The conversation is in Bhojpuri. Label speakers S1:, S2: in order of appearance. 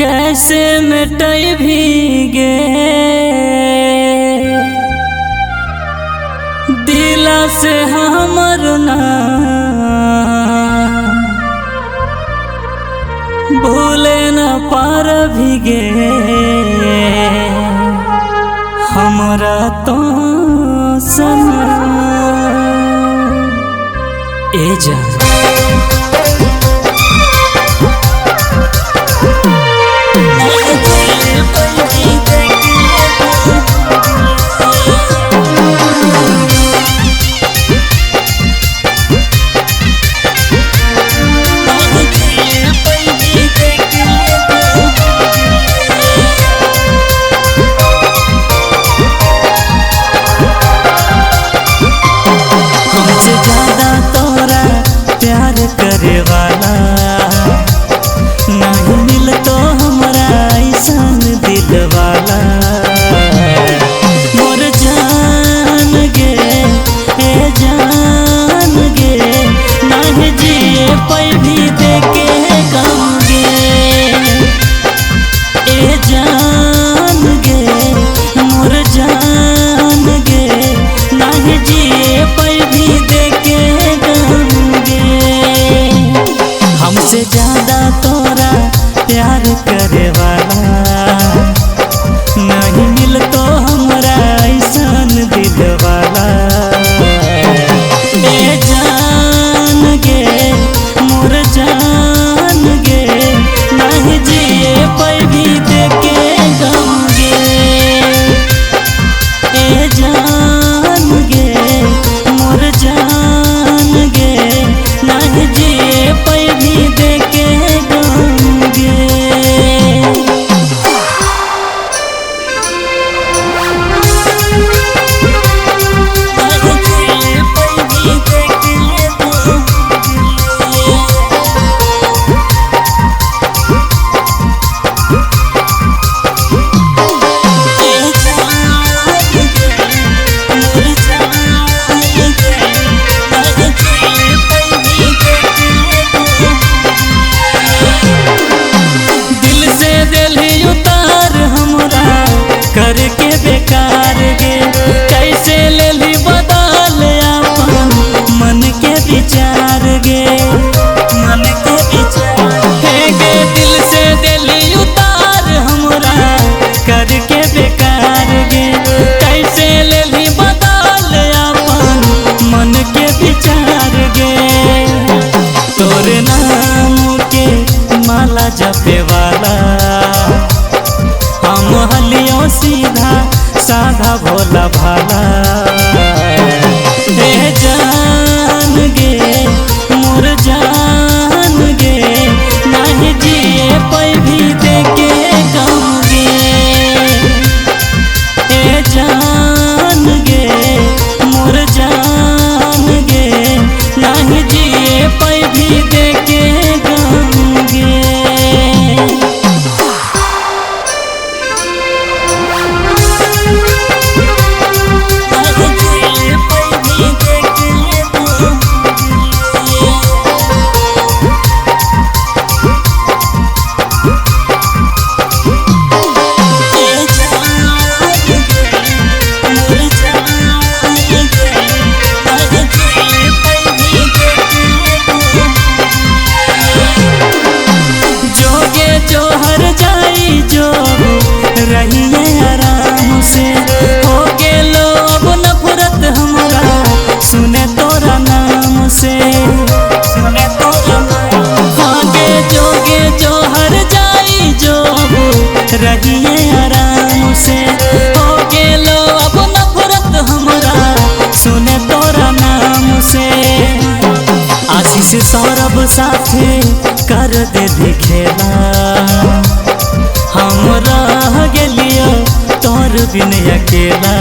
S1: कैसे मिटई भीगे दिला से हमर नाम, भूले न पार भीगे हमरा तो सनम। ए जान हमसे ज्यादा तोरा प्यार करे वाला नहीं मिल तो हमरा ऐसन दिल वाला। मोर जान गे ए जान गे नहीं जिए पै भी देके गम गे ए जान गे मोर जान गे नहीं जिए पै भी देके गम गे। हमसे ज्यादा तोरा प्यार करे वाला नहीं मिल तो हमरा ऐसन दिल वाला। ए जान गे मोर जान गे नहीं जिए पै भी देके गम गे ए जान गे मोर जान गे नहीं जिए पै भी देके गम गे। करके बेकार गे कैसे लेली बदल अपन मन के विचार गे मन के विचार हे गे दिल से दिली उतार हमरा करके बेकार गे कैसे लेली बदल अपन मन के विचार गे। तोरे नाम के माला जपे वाला हम हलियों सीधा साधा भोला भाला। ए जान गे मोर जान गे नहीं जिए पै भी देके गम गे ए जान गे मोर जान गे नहीं जिए पै भी देके गम गे। जो हर जाई जो रहिए आराम से हो गेलो अब नफरत हमरा सुने तोरा नाम से सुने तोरा हाँ गे जो हर जाई जो रहिए आराम से हो गेलो अब नफरत हमरा सुने तोरा नाम से। आशीष सौरभ साथे कर दे दिखेला हम रह गेलियो तोर बिन अकेला।